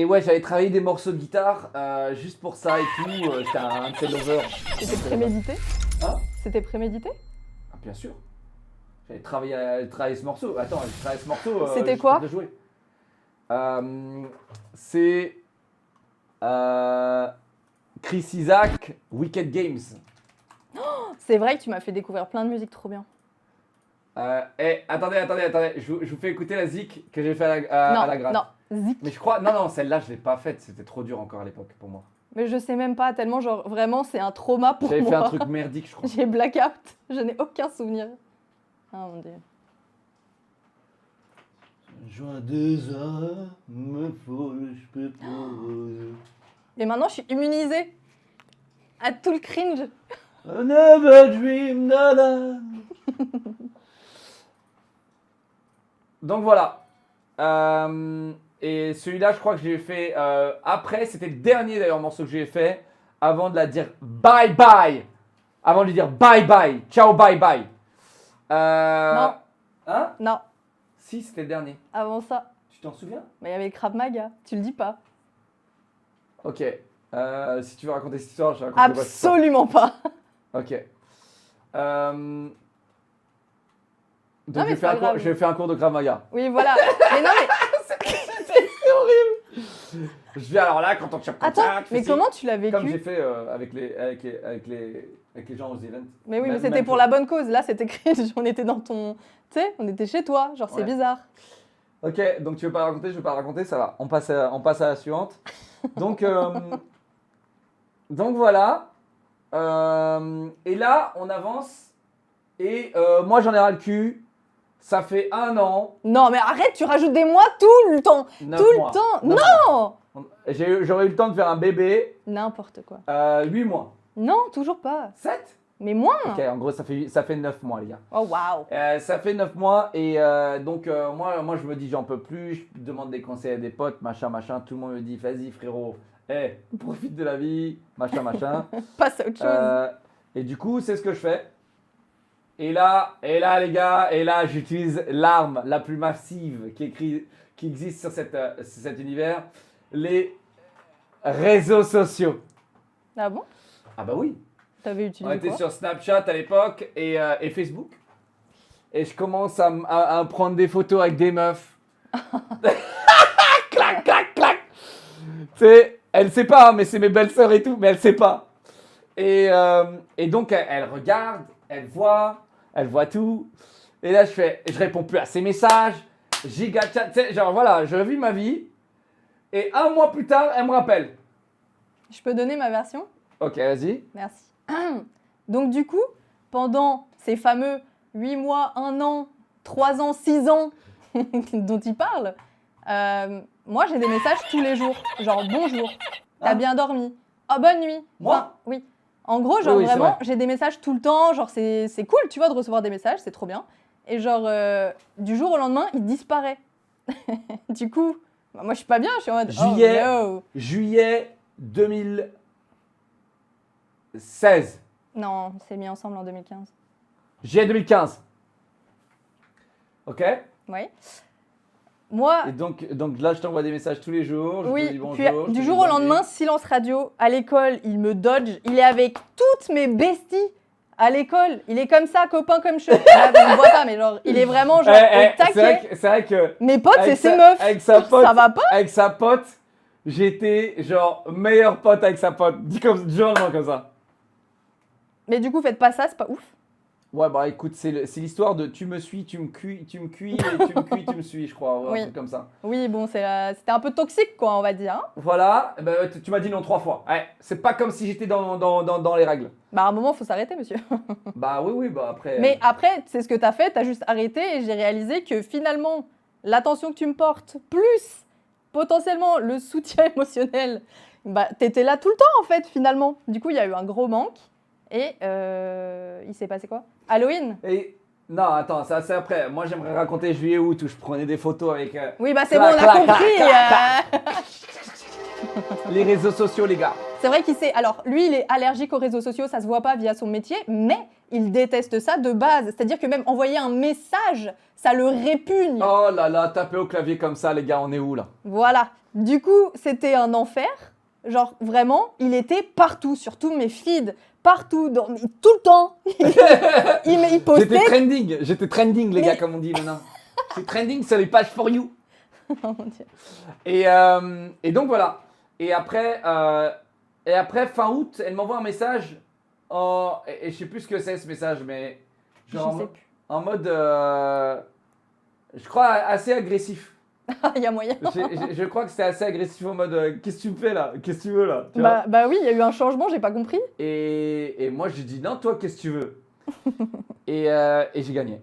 ouais, j'avais travaillé des morceaux de guitare juste pour ça et tout. J'étais un de ces lovers. C'était prémédité? Hein? C'était prémédité? Ah, bien sûr. J'avais travaillé ce morceau. Attends, j'ai travaillé ce morceau. C'était juste quoi? pour te jouer. C'est Chris Isaak, Wicked Games. C'est vrai que tu m'as fait découvrir plein de musique trop bien. Attendez, je vous fais écouter la zik que j'ai fait à la gratte. Non, zik. Mais je crois, non, celle-là je l'ai pas faite, c'était trop dur encore à l'époque pour moi. Mais je sais même pas, tellement genre vraiment c'est un trauma pour J'avais moi. fait un truc merdique, je crois. J'ai blackout, je n'ai aucun souvenir. Ah mon dieu. Joie des âmes folles, je peux pas. Et maintenant je suis immunisée à tout le cringe. I never dream that Donc voilà. Et celui-là, je crois que j'ai fait après. C'était le dernier d'ailleurs morceau que j'ai fait avant de la dire bye bye. Avant de lui dire bye bye. Ciao bye bye. Non. Hein? Non, Si, c'était le dernier. avant ça, Tu t'en souviens? il y avait le Krav Maga, tu le dis pas. Ok. Si tu veux raconter cette histoire, je raconte pas cette histoire. Absolument pas. Ok. Donc Non, mais c'est pas grave. j'ai fait un cours de Krav Maga. Oui voilà. Mais non mais C'est horrible. Je viens alors là quand on chope comme attends, ça, tu fais mais ci. comment tu l'as vécu? Comme j'ai fait avec les gens aux events. Mais oui, mais Même c'était pour chose. la bonne cause. Là, c'était cringe. On était dans ton... Tu sais, on était chez toi. Genre, c'est Ouais. bizarre. Ok, donc tu veux pas la raconter, je veux pas la raconter, ça va. On passe à la suivante. Donc voilà. Et là, on avance. Et moi, j'en ai ras le cul. Ça fait 1 an. Non, mais arrête, tu rajoutes des mois tout le temps. 9 Tout mois. le temps. 9 Non. mois. J'aurais eu le temps de faire un bébé. N'importe quoi. 8 mois. Non, toujours pas. 7? Mais moins. Ok, en gros, ça fait 9 mois, les gars. Oh, waouh. Ça fait 9 mois et donc moi je me dis j'en peux plus, je demande des conseils à des potes, machin, tout le monde me dit vas-y frérot, profite de la vie, machin. Passe à autre chose. Et du coup c'est ce que je fais. Et là les gars, j'utilise l'arme la plus massive qui existe sur cet univers, les réseaux sociaux. Ah bon? Ah bah oui. T'avais On utilisé était quoi? sur Snapchat à l'époque et Facebook. Et je commence à prendre des photos avec des meufs. Clac, clac, clac. Tu sais, elle sait pas, mais c'est mes belles-sœurs et tout, mais elle sait pas. Et donc, elle regarde, elle voit tout. Et là, je réponds plus à ses messages. Giga chat, tu sais, genre voilà, je vis ma vie. Et un mois plus tard, elle me rappelle. Je peux donner ma version? Ok, vas-y. Merci. Donc du coup, pendant ces fameux 8 mois, 1 an, 3 ans, 6 ans dont il parle, moi j'ai des messages tous les jours. Genre bonjour, t'as Hein? bien dormi, oh bonne nuit. Moi? Enfin, oui. En gros, genre Oui, c'est vraiment, vrai. j'ai des messages tout le temps. Genre c'est cool, tu vois, de recevoir des messages, c'est trop bien. Et genre, du jour au lendemain, il disparaît. Du coup, bah, moi je suis pas bien, je suis en mode Juillet. oh no. Juillet 2016. Non, on s'est mis ensemble en 2015. Juillet 2015. Ok? Oui. Moi, Et donc là, je t'envoie des messages tous les jours. Je te oui, dis bonjour. puis je te du dis jour au bonne lendemain, nuit. silence radio. À l'école, il me dodge. Il est avec toutes mes besties à l'école. Il est comme ça, copain comme cheveux. Là, vous ne voit pas, mais genre, il est vraiment genre au taquet. C'est vrai que Mes potes, c'est avec ses sa- meufs. avec sa pote, Ça va pas? avec sa pote, j'étais genre meilleur pote avec sa pote. Dis comme du jour au lendemain comme ça. Mais du coup, faites pas ça, c'est pas ouf. Ouais, bah écoute, c'est l'histoire de tu me suis, tu me cuis, et tu me cuis, tu me suis, je crois. Ouais, Oui. un truc comme ça. Oui, bon, c'était un peu toxique, quoi, on va dire. Hein. Voilà, eh ben, tu m'as dit non 3 fois. Ouais, c'est pas comme si j'étais dans les règles. Bah, à un moment, faut s'arrêter, monsieur. Bah oui, bah après. Mais après, c'est ce que t'as fait, t'as juste arrêté et j'ai réalisé que finalement, l'attention que tu me portes, plus potentiellement le soutien émotionnel, bah, t'étais là tout le temps en fait, finalement. Du coup, il y a eu un gros manque et il s'est passé quoi? Halloween? Et non, attends, ça c'est après. Moi j'aimerais raconter juillet-août où je prenais des photos avec Oui, bah c'est Clac, bon, on a clac, compris. clac, les réseaux sociaux, les gars. C'est vrai qu'il sait. Alors, lui, il est allergique aux réseaux sociaux, ça se voit pas via son métier, mais il déteste ça de base. C'est-à-dire que même envoyer un message, ça le répugne. Oh là là, taper au clavier comme ça, les gars, on est où là? Voilà. Du coup, c'était un enfer. Genre, vraiment, il était partout, sur tous mes feeds, partout, tout le temps. il postait. J'étais trending, les Mais- gars, comme on dit maintenant. C'est trending sur les pages for you. Oh mon Dieu. Et donc voilà. Et après, fin août, elle m'envoie un message. Et je sais plus ce que c'est ce message, mais genre Je sais plus. en mode, je crois assez agressif. Il y a moyen. Je crois que c'était assez agressif en mode, qu'est-ce que tu me fais là? Qu'est-ce que tu veux là? Tu vois. Bah oui, il y a eu un changement, j'ai pas compris. Et moi je dis non, toi qu'est-ce que tu veux? et j'ai gagné.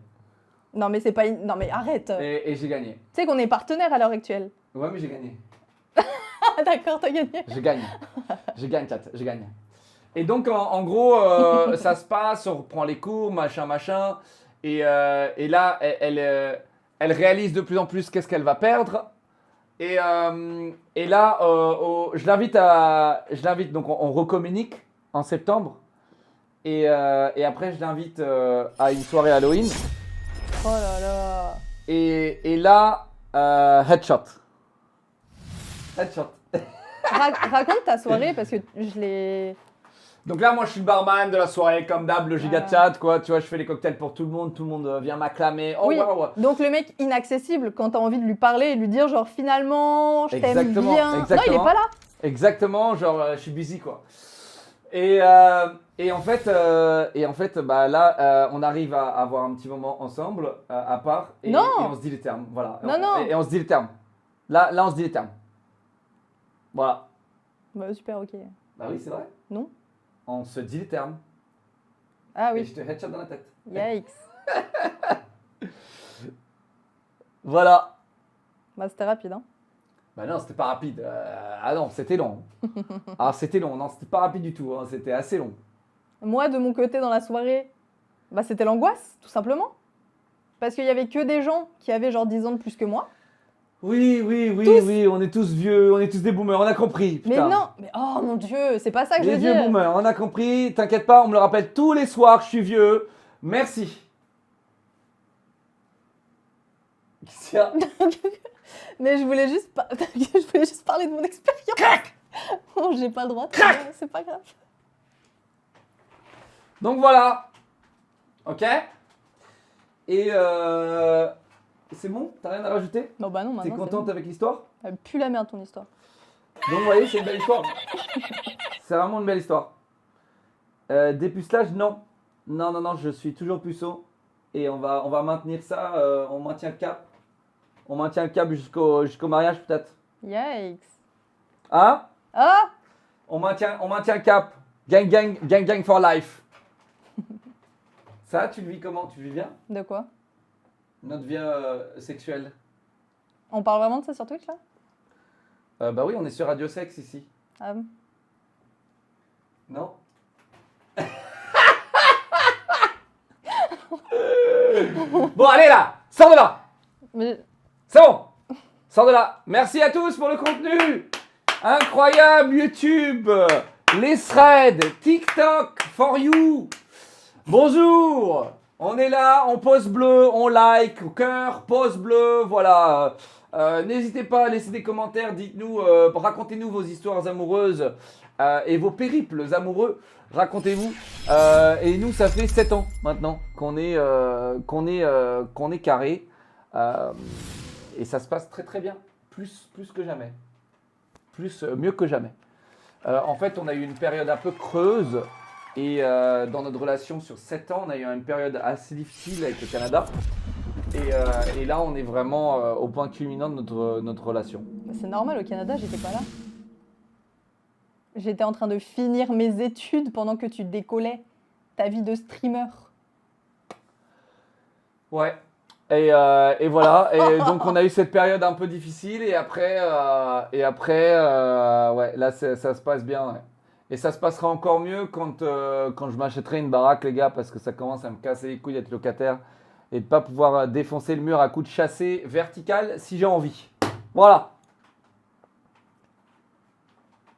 Non mais c'est pas... Non mais arrête. Et j'ai gagné. Tu sais qu'on est partenaires à l'heure actuelle. Ouais, mais j'ai gagné. Ah d'accord, t'as gagné. Je gagne. Je gagne, chat. Je gagne. Et donc, en gros, ça se passe, on reprend les cours, machin. Et là, elle réalise de plus en plus qu'est-ce qu'elle va perdre. Et là, je l'invite, donc on recommunique en septembre. Et après, je l'invite à une soirée Halloween. Oh là là. Et là, headshot. Headshot. Raconte ta soirée parce que je l'ai... Donc là, moi, je suis le barman de la soirée, comme d'hab, le giga Ah. chat, quoi. Tu vois, je fais les cocktails pour tout le monde vient m'acclamer. Oh, Oui. waouh. Donc le mec inaccessible quand t'as envie de lui parler et de lui dire genre finalement je t'aime Exactement, bien. exactement. Non, il est pas là. Exactement, genre, je suis busy, quoi. Et en fait, bah là, on arrive à avoir un petit moment ensemble, à part, et Non. on se dit les termes, voilà. Non. Et on se dit les termes. Là, on se dit les termes. Voilà. Bah super, ok. Bah oui, c'est vrai. Non. On se dit les termes. Ah Et oui. je te headshot dans la tête. Yikes. Voilà. Bah c'était rapide hein. Bah non, c'était pas rapide. Ah non, c'était long. Ah, c'était long. Non, c'était pas rapide du tout. Hein. C'était assez long. Moi, de mon côté, dans la soirée, bah, c'était l'angoisse, tout simplement. Parce qu'il y avait que des gens qui avaient genre 10 ans de plus que moi. Oui, Tous. on est tous vieux, on est tous des boomers, on a compris. Mais Putain. non, mais oh mon Dieu, c'est pas ça que je Les veux vieux dire. boomers, on a compris. T'inquiète pas, on me le rappelle tous les soirs, je suis vieux. Merci. Qu'est-ce qu'il y a? Mais je voulais juste, je voulais juste parler de mon expérience. Crac. Oh, j'ai pas le droit. Crac. C'est pas grave. Donc voilà. Ok. Et c'est bon? T'as rien à rajouter? Non, bah non, T'es maintenant. contente avec l'histoire? Elle pue la merde ton histoire. Donc vous voyez, c'est une belle histoire. C'est vraiment une belle histoire. Dépucelage, non. Non, je suis toujours puceau. Et on va maintenir ça, on maintient le cap. On maintient le cap jusqu'au mariage peut-être. Yikes. Hein? Ah! On maintient le cap. Gang for life. Ça, tu le vis comment? Tu le vis bien? De quoi? Notre vie sexuelle. On parle vraiment de ça sur Twitch là? Bah oui, on est sur Radio Sex ici. Ah bon? Non? Bon, allez là! Sors de là! Mais C'est bon! Sors de là! Merci à tous pour le contenu! Incroyable YouTube! Les threads! TikTok! For you! Bonjour! On est là, on pose bleu, on like, cœur, pause bleu, voilà. N'hésitez pas à laisser des commentaires, dites-nous, racontez-nous vos histoires amoureuses et vos périples amoureux. Racontez-vous. Et nous, ça fait 7 ans maintenant qu'on est carré. Et ça se passe très très bien. Plus que jamais. Mieux que jamais. En fait, on a eu une période un peu creuse. Et dans notre relation sur 7 ans, on a eu une période assez difficile avec le Canada. Et là, on est vraiment au point culminant de notre relation. bah, c'est normal, au Canada, j'étais pas là. J'étais en train de finir mes études pendant que tu décollais ta vie de streamer. Ouais. Et voilà. Et donc, on a eu cette période un peu difficile. Et après, ouais, là, ça se passe bien. Ouais. Et ça se passera encore mieux quand je m'achèterai une baraque, les gars, parce que ça commence à me casser les couilles d'être locataire et de pas pouvoir défoncer le mur à coups de chassé vertical si j'ai envie. Voilà.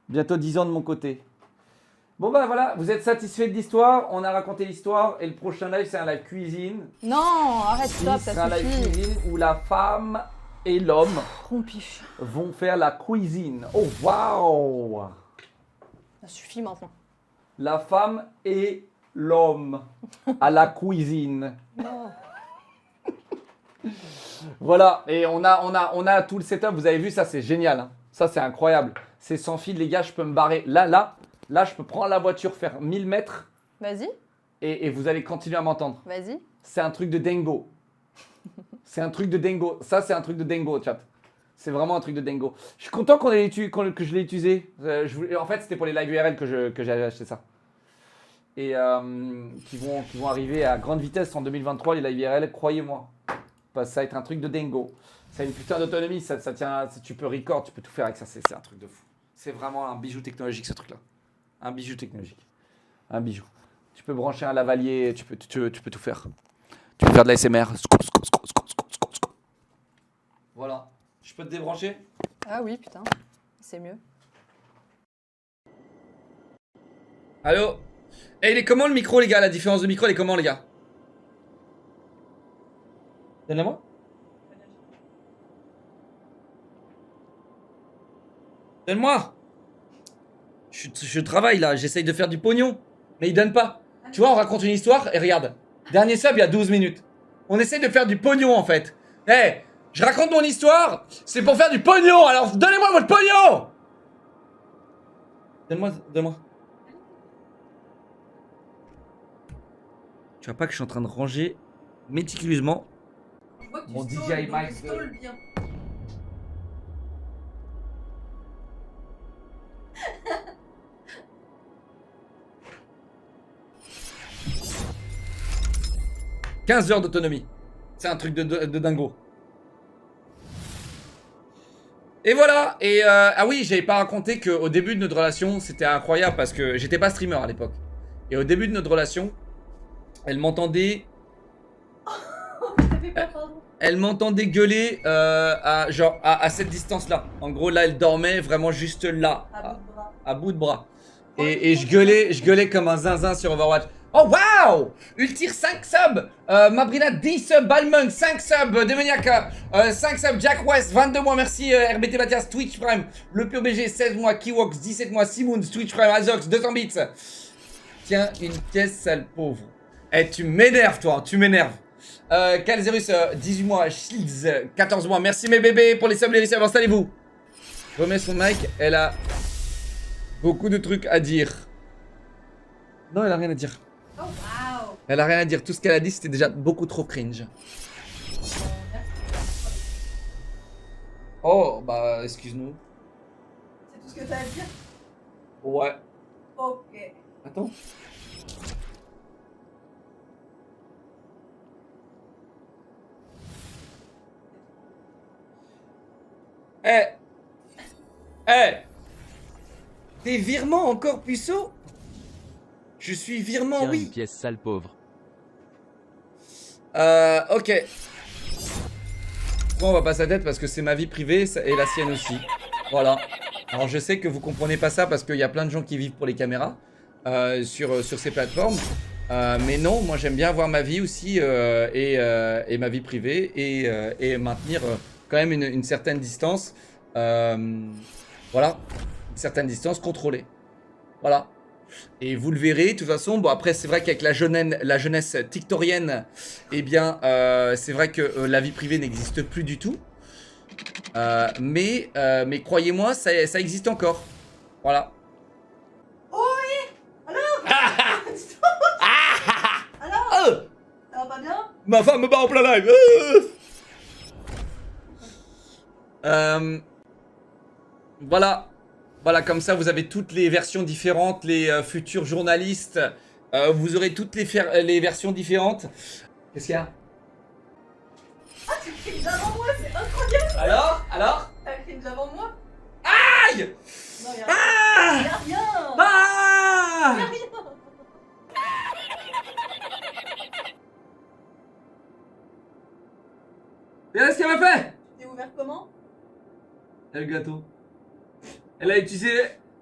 Bientôt 10 ans de mon côté. Bon ben voilà, vous êtes satisfait de l'histoire, on a raconté l'histoire et le prochain live c'est un live cuisine. Non, arrête, stop, C'est ça un live suffit. cuisine où la femme et l'homme Rompiche. vont faire la cuisine. Oh waouh! Ça suffit maintenant. La femme et l'homme à la cuisine. Voilà, et on a tout le setup, vous avez vu ça, c'est génial. Hein. Ça, c'est incroyable. C'est sans fil, les gars, je peux me barrer. Là, je peux prendre la voiture, faire 1000 mètres Vas-y, et vous allez continuer à m'entendre. vas-y. C'est un truc de dingo. C'est un truc de dingo. Ça, c'est un truc de dingo, chat. C'est vraiment un truc de dingo. Je suis content que je l'ai utilisé. En fait, c'était pour les live URL que j'ai acheté ça. Et qui vont arriver à grande vitesse en 2023, les live URL, croyez-moi. Parce que ça va être un truc de dingo. Ça a une putain d'autonomie, ça tient, tu peux record, tu peux tout faire avec ça, c'est un truc de fou. C'est vraiment un bijou technologique ce truc-là. Un bijou technologique. Un bijou. Tu peux brancher un lavalier, tu peux tout faire. Tu peux faire de l'ASMR. Voilà. Je peux te débrancher? Ah oui, putain, c'est mieux. Allô? Eh, il est comment le micro, les gars? La différence de micro, elle est comment, les gars? Donne-la-moi. Donne-moi. Je travaille là, j'essaye de faire du pognon. Mais il donne pas. Tu vois, on raconte une histoire et regarde. Dernier sub, il y a 12 minutes. On essaye de faire du pognon en fait. Eh, je raconte mon histoire, c'est pour faire du pognon. Alors donnez-moi votre pognon. Donne-moi. Tu vois pas que je suis en train de ranger méticuleusement mon DJI Max. Bien. 15 heures d'autonomie. C'est un truc de dingo. Et voilà. Et ah oui, j'avais pas raconté qu'au début de notre relation, c'était incroyable parce que j'étais pas streamer à l'époque. Et au début de notre relation, elle m'entendait... Elle m'entendait gueuler à cette distance-là. En gros, là, elle dormait vraiment juste là, à bout de bras. Et je gueulais comme un zinzin sur Overwatch. Oh wow! Ultire 5 subs, Mabrina 10 subs, Balmung 5 subs, Demoniac 5 subs, Jack West 22 mois, merci RBT Mathias, Twitch Prime, Le Pur BG 16 mois, Kiwox 17 mois, Simoons, Twitch Prime, Azox 200 bits. Tiens, une pièce sale pauvre. Eh, tu m'énerves toi, tu m'énerves. Calzerus 18 mois, Shields 14 mois, merci mes bébés pour les subs, les resubs, installez-vous. Remets son mic, elle a beaucoup de trucs à dire. Non, elle a rien à dire. Oh wow. Elle a rien à dire. Tout ce qu'elle a dit, c'était déjà beaucoup trop cringe. Oh, bah, excuse-nous. C'est tout ce que t'as à dire? Ouais. Ok. Attends. Eh. Eh. Des virements encore puceaux? Je suis virement, Tiens, oui. une pièce sale pauvre. Ok. Bon, on va pas sa tête parce que c'est ma vie privée et la sienne aussi. Voilà. Alors je sais que vous comprenez pas ça parce qu'il y a plein de gens qui vivent pour les caméras sur ces plateformes. Mais non, moi j'aime bien avoir ma vie aussi et ma vie privée et maintenir quand même une certaine distance. Voilà. Une certaine distance contrôlée. Voilà. Et vous le verrez, de toute façon, bon après c'est vrai qu'avec la jeunesse tictorienne, eh bien c'est vrai que la vie privée n'existe plus du tout. Mais croyez-moi, ça existe encore. Voilà. Oh oui. Alors Alors ça va pas bien? Ma femme me bat en plein live. Voilà. Voilà, comme ça, vous avez toutes les versions différentes, les futurs journalistes. Vous aurez toutes les versions différentes. Qu'est-ce qu'il y a? Ah, tu cries avant moi, c'est incroyable. Alors T'as crie avant moi? Aïe! Non, y'a Ah! rien. Ah! Y'a rien. Regardez ce qu'elle m'a fait! T'es ouvert comment? El gâteau. Elle a utilisé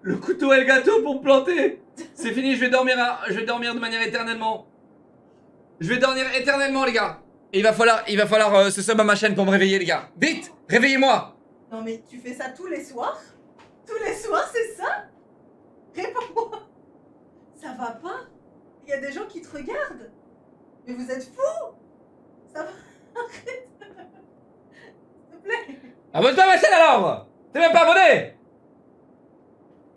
le couteau El gâteau pour me planter. C'est fini, je vais dormir de manière éternellement. Je vais dormir éternellement, les gars. Et il va falloir se sub à ma chaîne pour me réveiller, les gars. Vite, réveillez-moi. Non mais tu fais ça tous les soirs? Tous les soirs, c'est ça? Réponds-moi. Ça va pas? Il y a des gens qui te regardent. Mais vous êtes fous. Ça va? Arrête. S'il te plaît. Abonne-toi à ma chaîne alors. T'es même pas abonné.